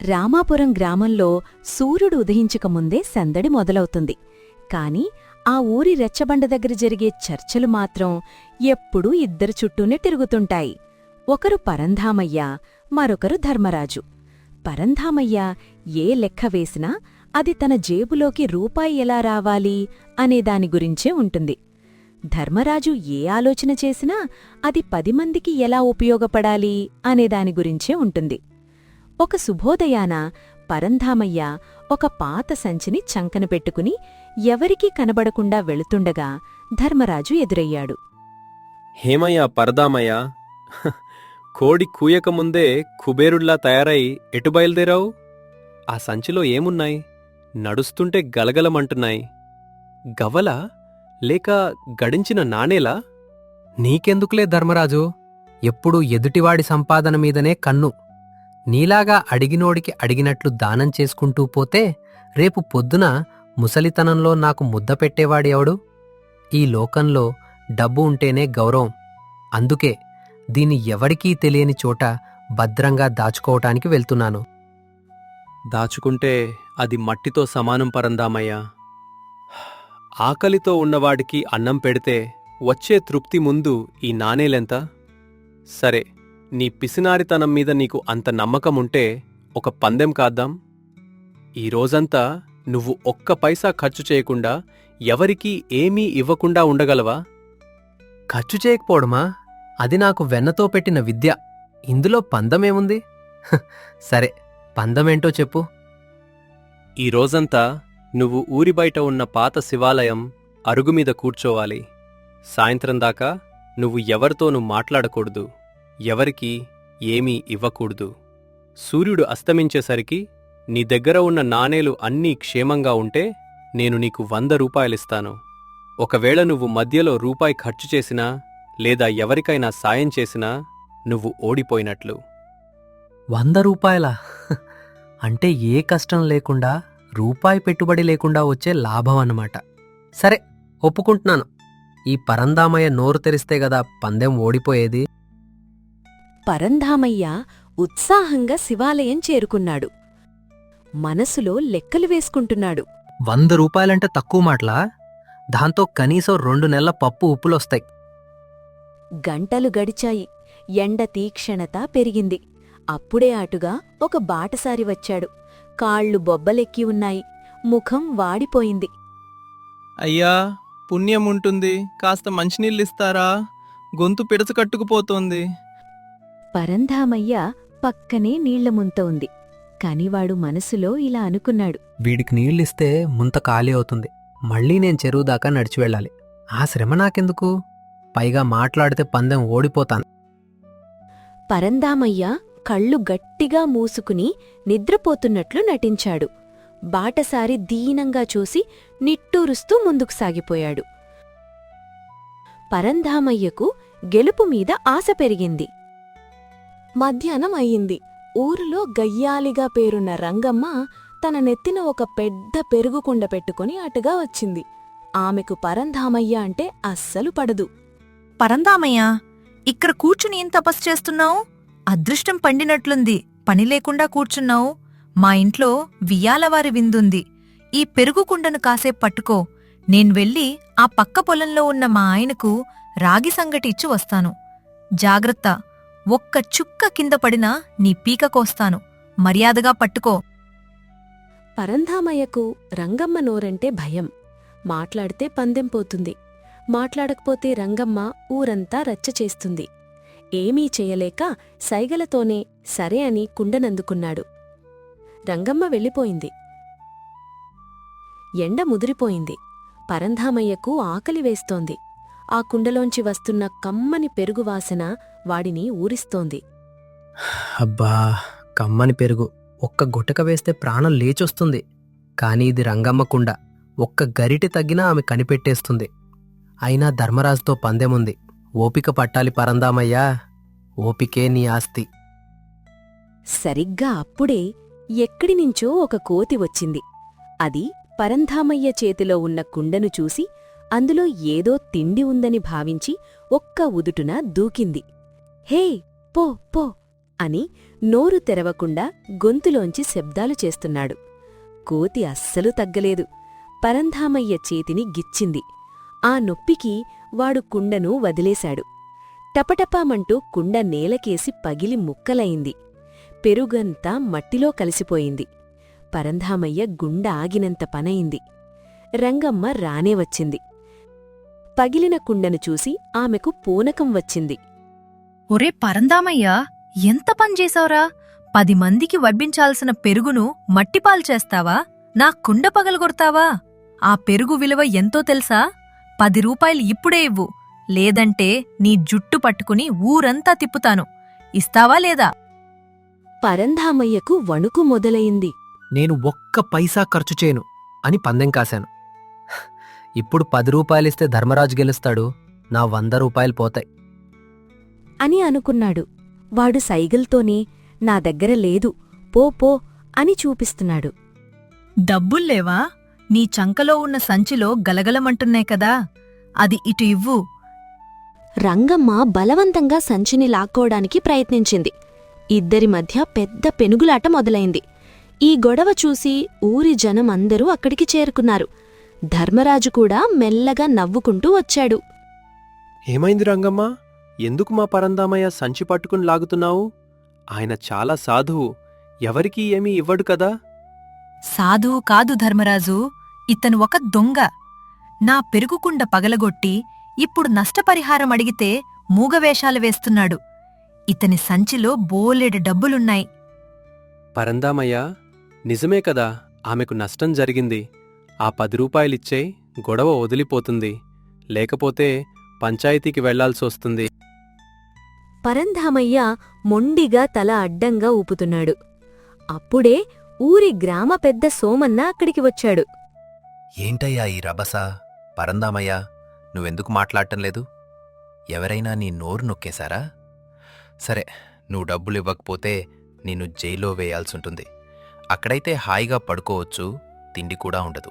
రామాపురం గ్రామంలో సూర్యుడు ఉదయించకముందే సందడి మొదలవుతుంది. కాని ఆ ఊరి రెచ్చబండ దగ్గర జరిగే చర్చలు మాత్రం ఎప్పుడూ ఇద్దరు చుట్టూనే తిరుగుతుంటాయి. ఒకరు పరంధామయ్య, మరొకరు ధర్మరాజు. పరంధామయ్య ఏ లెక్క వేసినా అది తన జేబులోకి రూపాయి ఎలా రావాలి అనేదాని గురించే ఉంటుంది. ధర్మరాజు ఏ ఆలోచన చేసినా అది 10 మందికి ఎలా ఉపయోగపడాలి అనేదాని గురించే ఉంటుంది. ఒక శుభోదయాన పరంధామయ్య ఒక పాత సంచిని చంకన పెట్టుకుని ఎవరికీ కనబడకుండా వెళుతుండగా ధర్మరాజు ఎదురయ్యాడు. హేమయ్య పరదామయ్య, కోడి కూయకముందే కుబేరుల్లా తయారై ఎటు బయలుదేరావు? ఆ సంచిలో ఏమున్నాయి? నడుస్తుంటే గలగలమంటున్నాయి. గవ్వలా లేక గడించిన నాణేలా? నీకెందుకులే ధర్మరాజు, ఎప్పుడూ ఎదుటివాడి సంపాదన మీదనే కన్ను. నీలాగా అడిగినోడికి అడిగినట్లు దానం చేసుకుంటూ పోతే రేపు పొద్దున ముసలితనంలో నాకు ముద్ద పెట్టేవాడి ఎవడు? ఈ లోకంలో డబ్బు ఉంటేనే గౌరవం. అందుకే దీన్ని ఎవరికీ తెలియని చోట భద్రంగా దాచుకోవటానికి వెళ్తున్నాను. దాచుకుంటే అది మట్టితో సమానం పరందామయ్యా. ఆకలితో ఉన్నవాడికి అన్నం పెడితే వచ్చే తృప్తి ముందు ఈ నాణేలెంత? సరే, నీ పిసినారితనం మీద నీకు అంత నమ్మకముంటే ఒక పందెం కాద్దాం. ఈ రోజంతా నువ్వు ఒక్క పైసా ఖర్చు చేయకుండా ఎవరికీ ఏమీ ఇవ్వకుండా ఉండగలవా? ఖర్చు చేయకపోవడమా? అది నాకు వెన్నతో పెట్టిన విద్య. ఇందులో పందమేముంది? సరే, పందమేంటో చెప్పు. ఈ రోజంతా నువ్వు ఊరి బయట ఉన్న పాత శివాలయం అరుగుమీద కూర్చోవాలి. సాయంత్రం దాకా నువ్వు ఎవరితోనూ మాట్లాడకూడదు, ఎవరికీ ఏమీ ఇవ్వకూడదు. సూర్యుడు అస్తమించేసరికి నీ దగ్గర ఉన్న నాణేలు అన్నీ క్షేమంగా ఉంటే నేను నీకు 100 రూపాయలిస్తాను. ఒకవేళ నువ్వు మధ్యలో రూపాయి ఖర్చు చేసినా లేదా ఎవరికైనా సాయం చేసినా నువ్వు ఓడిపోయినట్లు. 100 రూపాయలా? అంటే ఏ కష్టం లేకుండా, రూపాయి పెట్టుబడి లేకుండా వచ్చే లాభం అన్నమాట. సరే, ఒప్పుకుంటున్నాను. ఈ పరంధామయ్య నోరు తెరిస్తే గదా పందెం ఓడిపోయేది. పరంధామయ్య ఉత్సాహంగా శివాలయం చేరుకున్నాడు. మనసులో లెక్కలు వేసుకుంటున్నాడు. 100 రూపాయలంటే తక్కువ మాటలా? దాంతో కనీసం 2 నెలల పప్పు ఉప్పులొస్తాయి. గంటలు గడిచాయి. ఎండ తీక్షణత పెరిగింది. అప్పుడే అటుగా ఒక బాటసారి వచ్చాడు. కాళ్ళు బొబ్బలెక్కి ఉన్నాయి. ముఖం వాడిపోయింది. అయ్యా, పుణ్యముంటుంది, కాస్త మంచినీళ్ళిస్తారా? గొంతు పిడచ కట్టుకుపోతోంది. పరంధామయ్య పక్కనే నీళ్ల ముంత ఉంది. కానివాడు మనసులో ఇలా అనుకున్నాడు. వీడికి నీళ్ళిస్తే ముంత ఖాళీ అవుతుంది. మళ్ళీ నేను చెరువు దాకా నడిచి వెళ్ళాలి. ఆ శ్రమ నాకెందుకు? పైగా మాట్లాడితే పందెం ఓడిపోతాను. పరంధామయ్య కళ్ళు గట్టిగా మూసుకుని నిద్రపోతున్నట్లు నటించాడు. బాటసారి దీనంగా చూసి నిట్టూరుస్తూ ముందుకు సాగిపోయాడు. పరంధామయ్యకు గెలుపుమీద ఆశ పెరిగింది. మధ్యాహ్నం అయింది. ఊరిలో గయ్యాలిగా పేరున్న రంగమ్మ తన నెత్తిన ఒక పెద్ద పెరుగుకుండ పెట్టుకుని అటుగా వచ్చింది. ఆమెకు పరంధామయ్య అంటే అస్సలు పడదు. పరంధామయ్య, ఇక్కడ కూర్చుని ఏం తపస్సు చేస్తున్నావు? అదృష్టం పండినట్లుంది. పని లేకుండా కూర్చున్నావు. మా ఇంట్లో వియ్యాలవారి విందుంది. ఈ పెరుగుకుండను కాసేపు పట్టుకో. నేను వెళ్ళి ఆ పక్క పొలంలో ఉన్న మా ఆయనకు రాగి సంగటి ఇచ్చి వస్తాను. జాగ్రత్త, ఒక్క చుక్క కింద పడినా నీ పీక కోస్తాను. మర్యాదగా పట్టుకో. పరంధామయ్యకు రంగమ్మ నోరంటే భయం. మాట్లాడితే పందెం పోతుంది. మాట్లాడకపోతే రంగమ్మ ఊరంతా రచ్చ చేస్తుంది. ఏమీ చెయ్యలేక సైగలతోనే సరే అని కుండనందుకున్నాడు. రంగమ్మ వెళ్ళిపోయింది. ఎండ ముదిరిపోయింది. పరంధామయ్యకు ఆకలి వేస్తోంది. ఆ కుండలోంచి వస్తున్న కమ్మని పెరుగువాసన వాడిని ఊరిస్తోంది. అబ్బా, కమ్మని పెరుగు! ఒక్క గుటక వేస్తే ప్రాణం లేచొస్తుంది. కాని ఇది రంగమ్మ కుండ. ఒక్క గరిటె తగ్గినా ఆమె కనిపెట్టేస్తుంది. అయినా ధర్మరాజుతో పందెముంది. ఓపిక పట్టాలి పరంధామయ్యా. ఓపికే నీ ఆస్తి. సరిగ్గా అప్పుడే ఎక్కడినుంచో ఒక కోతి వచ్చింది. అది పరంధామయ్య చేతిలో ఉన్న కుండను చూసి అందులో ఏదో తిండి ఉందని భావించి ఒక్క ఉదుటున దూకింది. హే, పో పో అని నోరు తెరవకుండా గొంతులోంచి శబ్దాలు చేస్తున్నాడు. కోతి అస్సలు తగ్గలేదు. పరంధామయ్య చేతిని గిచ్చింది. ఆ నొప్పికి వాడు కుండను వదిలేశాడు. టపటపామంటూ కుండ నేలకేసి పగిలి ముక్కలయింది. పెరుగంతా మట్టిలో కలిసిపోయింది. పరంధామయ్య గుండె ఆగినంత పనయింది. రంగమ్మ రానే వచ్చింది. పగిలిన కుండను చూసి ఆమెకు పూనకం వచ్చింది. ఒరే పరందామయ్యా, ఎంత పనిచేశావురా! 10 మందికి వడ్డించాల్సిన పెరుగును మట్టిపాలు చేస్తావా? నా కుండ పగలగొడతావా? ఆ పెరుగు విలువ ఎంతో తెలుసా? 10 రూపాయలు ఇప్పుడే ఇవ్వు, లేదంటే నీ జుట్టు పట్టుకుని ఊరంతా తిప్పుతాను. ఇస్తావా లేదా? పరంధామయ్యకు వణుకు మొదలయింది. నేను ఒక్క పైసా ఖర్చు చేయను అని పందెం కాశాను. ఇప్పుడు 10 రూపాయలిస్తే ధర్మరాజు గెలుస్తాడు, నా 100 రూపాయలు పోతాయి. అని అనుకున్నాడు. వాడు సైగల్తోనే నా దగ్గర లేదు, పో పో అని చూపిస్తున్నాడు. డబ్బుల్లేవా? నీ చంకలో ఉన్న సంచిలో గలగలమంటున్నాయి కదా, అది ఇటు ఇవ్వు. రంగమ్మ బలవంతంగా సంచిని లాక్కోవడానికి ప్రయత్నించింది. ఇద్దరి మధ్య పెద్ద పెనుగులాట మొదలైంది. ఈ గొడవ చూసి ఊరి జనం అందరూ అక్కడికి చేరుకున్నారు. ధర్మరాజు కూడా మెల్లగా నవ్వుకుంటూ వచ్చాడు. ఏమైంది రంగమ్మ? ఎందుకు మా పరందామయ్య సంచి పట్టుకుని లాగుతున్నావు? ఆయన చాలా సాధువు, ఎవరికీ ఏమీ ఇవ్వడు కదా. సాధువు కాదు ధర్మరాజు, ఇతను ఒక దొంగ. నా పెరుగుకుండ పగలగొట్టి ఇప్పుడు నష్టపరిహారం అడిగితే మూగవేషాలు వేస్తున్నాడు. ఇతని సంచిలో బోలెడు డబ్బులున్నాయి. పరందామయ్య, నిజమే కదా, ఆమెకు నష్టం జరిగింది. ఆ 10 రూపాయలిచ్చే గొడవ వదిలిపోతుంది, లేకపోతే పంచాయతీకి వెళ్లాల్సొస్తుంది. పరంధామయ్య మొండిగా తల అడ్డంగా ఊపుతున్నాడు. అప్పుడే ఊరి గ్రామ పెద్ద సోమన్న అక్కడికి వచ్చాడు. ఏంటయ్యా ఈ రభస? పరందామయ్యా, నువ్వెందుకు మాట్లాడటం లేదు? ఎవరైనా నీ నోరు నొక్కేశారా? సరే, నువ్వు డబ్బులివ్వకపోతే నిన్ను జైల్లో వేయాల్సుంటుంది. అక్కడైతే హాయిగా పడుకోవచ్చు, తిండి కూడా ఉండదు.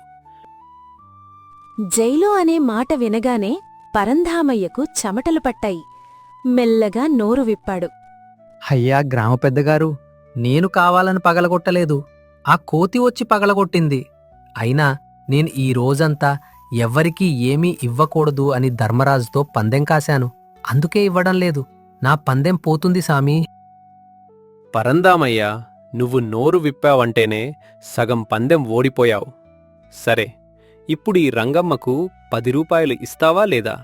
జైలు అనే మాట వినగానే పరంధామయ్యకు చెమటలు పట్టాయి. మెల్లగా నోరు విప్పాడు. అయ్యా గ్రామ పెద్దగారు, నేను కావాలని పగలగొట్టలేదు, ఆ కోతి వచ్చి పగలగొట్టింది. అయినా నేను ఈ రోజంతా ఎవ్వరికీ ఏమీ ఇవ్వకూడదు అని ధర్మరాజుతో పందెం కాశాను, అందుకే ఇవ్వడం లేదు. నా పందెం పోతుంది సామీ. పరందామయ్య, నువ్వు నోరు విప్పావంటేనే సగం పందెం ఓడిపోయావు. సరే, ఇప్పుడు ఈ రంగమ్మకు 10 రూపాయలు ఇస్తావా లేదా?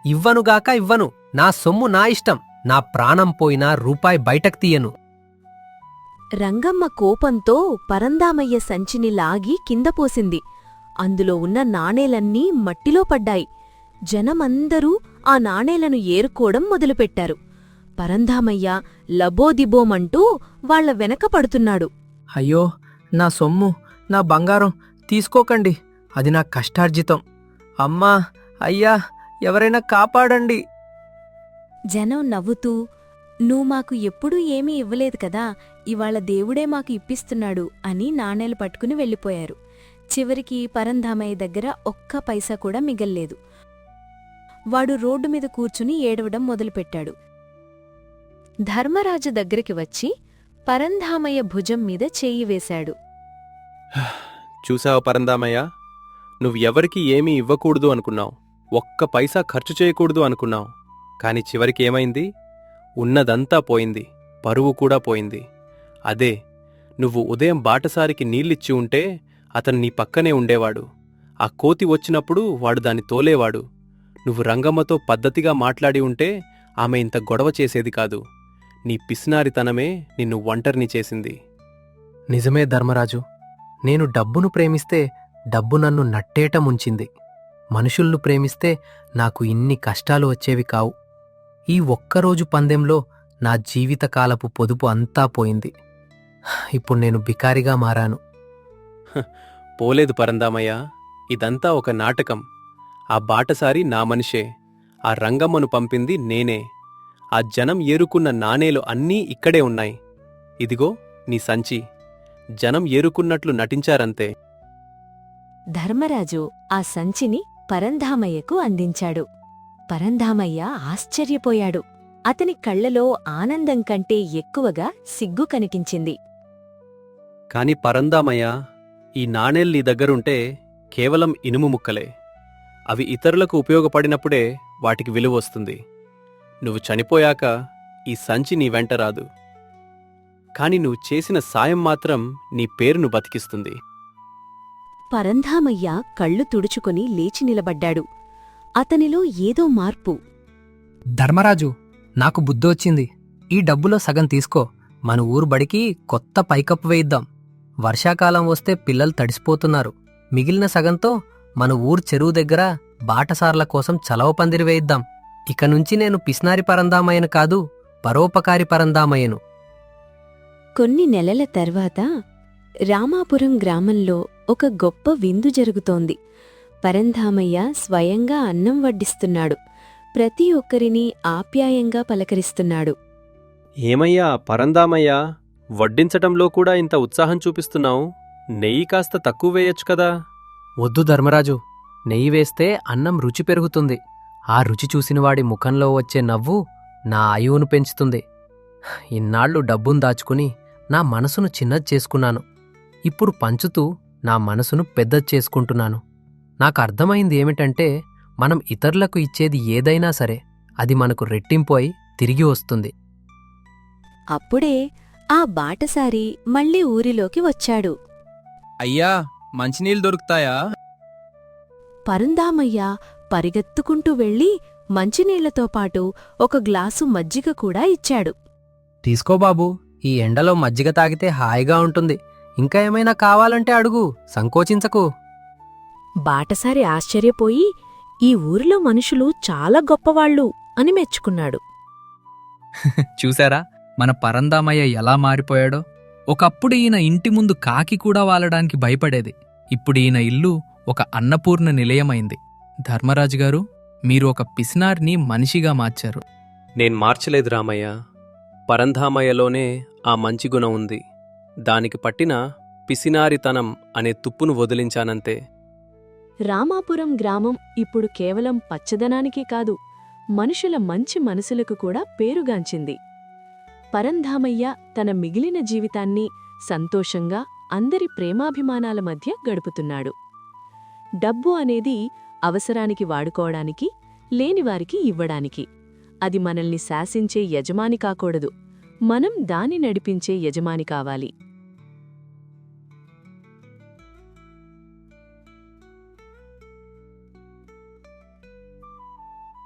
ఇవ్వనుగాక ఇవ్వను, నా సొమ్ము నా ఇష్టం. నా ప్రాణం పోయినా రూపాయి బయటకు తీయను. రంగమ్మ కోపంతో పరందామయ్య సంచిని లాగి కిందపోసింది. అందులో ఉన్న నాణేలన్నీ మట్టిలో పడ్డాయి. జనమందరూ ఆ నాణేలను ఏరుకోవడం మొదలుపెట్టారు. పరంధామయ్య లబోదిబోమంటూ వాళ్ల వెనక పడుతున్నాడు. అయ్యో, నా సొమ్ము, నా బంగారం తీసుకోకండి, అది నా కష్టార్జితం. అమ్మా, అయ్యా, ఎవరైనా కాపాడండి. జనం నవ్వుతూ, నువ్వు మాకు ఎప్పుడూ ఏమీ ఇవ్వలేదు కదా, ఇవాళ దేవుడే మాకు ఇప్పిస్తున్నాడు అని నాణేలు పట్టుకుని వెళ్ళిపోయారు. చివరికి పరంధామయ్య దగ్గర ఒక్క పైసా కూడా మిగల్లేదు. వాడు రోడ్డు మీద కూర్చుని ఏడవడం మొదలుపెట్టాడు. ధర్మరాజు దగ్గరికి వచ్చి పరంధామయ్య భుజం మీద చెయ్యి వేశాడు. చూసావు పరందామయ్య, నువ్వు ఎవరికీ ఏమీ ఇవ్వకూడదు అనుకున్నావు, ఒక్క పైసా ఖర్చు చేయకూడదు అనుకున్నావు. కాని చివరికి ఏమైంది? ఉన్నదంతా పోయింది, పరువు కూడా పోయింది. అదే నువ్వు ఉదయం బాటసారికి నీళ్ళిచ్చి ఉంటే అతను నీ పక్కనే ఉండేవాడు. ఆ కోతి వచ్చినప్పుడు వాడు దాన్ని తోలేవాడు. నువ్వు రంగమ్మతో పద్ధతిగా మాట్లాడి ఉంటే ఆమె ఇంత గొడవ చేసేది కాదు. నీ పిసినారితనమే నిన్ను ఒంటరిని చేసింది. నిజమే ధర్మరాజు, నేను డబ్బును ప్రేమిస్తే డబ్బు నన్ను నట్టేట ముంచింది. మనుషుల్ను ప్రేమిస్తే నాకు ఇన్ని కష్టాలు వచ్చేవి కావు. ఈ ఒక్కరోజు పందెంలో నా జీవితకాలపు పొదుపు అంతా పోయింది. ఇప్పుడు నేను బికారిగా మారాను. పోలేదు పరందామయ్య, ఇదంతా ఒక నాటకం. ఆ బాటసారి నా మనిషే, ఆ రంగమ్మను పంపింది నేనే. ఆ జనం ఏరుకున్న నాణేలు అన్నీ ఇక్కడే ఉన్నాయి. ఇదిగో నీ సంచి. జనం ఏరుకున్నట్లు నటించారంతే. ధర్మరాజు ఆ సంచిని పరంధామయ్యకు అందించాడు. పరంధామయ్య ఆశ్చర్యపోయాడు. అతని కళ్ళలో ఆనందం కంటే ఎక్కువగా సిగ్గు కనిపించింది. కాని పరందామయ్య, ఈ నాణేలు నీ దగ్గరుంటే కేవలం ఇనుము ముక్కలే. అవి ఇతరులకు ఉపయోగపడినప్పుడే వాటికి విలువ వస్తుంది. నువ్వు చనిపోయాక ఈ సంచి నీ వెంట రాదు. కాని నువ్వు చేసిన సాయం మాత్రం నీ పేరును బతికిస్తుంది. పరంధామయ్య కళ్ళు తుడుచుకొని లేచి నిలబడ్డాడు. అతనిలో ఏదో మార్పు. ధర్మరాజు, నాకు బుద్ధొచ్చింది. ఈ డబ్బులో సగం తీసుకో. మన ఊరు బడికి కొత్త పైకప్పు వేయిద్దాం. వర్షాకాలం వస్తే పిల్లలు తడిసిపోతున్నారు. మిగిలిన సగంతో మన ఊరు చెరువు దగ్గర బాటసార్ల కోసం చలవ పందిరి వేయిద్దాం. ఇక నుంచి నేను పిస్నారి పరందామయ్యను కాదు, పరోపకారి పరందామయ్యను. కొన్ని నెలల తర్వాత రామాపురం గ్రామంలో ఒక గొప్ప విందు జరుగుతోంది. పరంధామయ్య స్వయంగా అన్నం వడ్డిస్తున్నాడు. ప్రతి ఒక్కరినీ ఆప్యాయంగా పలకరిస్తున్నాడు. ఏమయ్యా పరందామయ్యా, వడ్డించటంలో కూడా ఇంత ఉత్సాహం చూపిస్తున్నావు? నెయ్యి కాస్త తక్కువ వేయొచ్చు కదా. వద్దు ధర్మరాజు, నెయ్యి వేస్తే అన్నం రుచి పెరుగుతుంది. ఆ రుచి చూసినవాడి ముఖంలో వచ్చే నవ్వు నా ఆయువును పెంచుతుంది. ఇన్నాళ్లు డబ్బును దాచుకుని నా మనసును చిన్నది చేసుకున్నాను. ఇప్పుడు పంచుతూ నా మనసును పెద్దది చేసుకుంటున్నాను. నాకు అర్థమైంది ఏమిటంటే, మనం ఇతరులకు ఇచ్చేది ఏదైనా సరే అది మనకు రెట్టింపు అయి తిరిగి వస్తుంది. అప్పుడే ఆ బాటసారి మళ్ళీ ఊరిలోకి వచ్చాడు. అయ్యా, మంచినీళ్ళు దొరుకుతాయా? పరంధామయ్య పరిగెత్తుకుంటూ వెళ్ళి మంచినీళ్లతో పాటు ఒక గ్లాసు మజ్జిగ కూడా ఇచ్చాడు. తీసుకో బాబూ, ఈ ఎండలో మజ్జిగ తాగితే హాయిగా ఉంటుంది. ఇంకా ఏమైనా కావాలంటే అడుగు, సంకోచించకు. బాటసారి ఆశ్చర్యపోయి ఈ ఊరిలో మనుషులు చాలా గొప్పవాళ్ళు అని మెచ్చుకున్నాడు. చూశారా మన పరందామయ్య ఎలా మారిపోయాడో? ఒకప్పుడు ఈయన ఇంటి ముందు కాకి కూడా వాలడానికి భయపడేది. ఇప్పుడు ఈయన ఇల్లు ఒక అన్నపూర్ణ నిలయమైంది. ధర్మరాజుగారు, మీరు ఒక పిసినారిని మనిషిగా మార్చారు. నేను మార్చలేదు రామయ్య. పరంధామయ్యలోనే ఆ మంచి గుణం ఉంది. దానికి పట్టిన పిసినారితనం అనే తుప్పును వదిలించానంతే. రామాపురం గ్రామం ఇప్పుడు కేవలం పచ్చదనానికి కాదు, మనుషుల మంచి మనసులకు కూడా పేరుగాంచింది. పరంధామయ్య తన మిగిలిన జీవితాన్ని సంతోషంగా అందరి ప్రేమాభిమానాల మధ్య గడుపుతున్నాడు. డబ్బు అనేది అవసరానికి వాడుకోవడానికి, లేనివారికి ఇవ్వడానికి. అది మనల్ని శాసించే యజమాని కాకూడదు, మనం దాన్ని నడిపించే యజమాని కావాలి.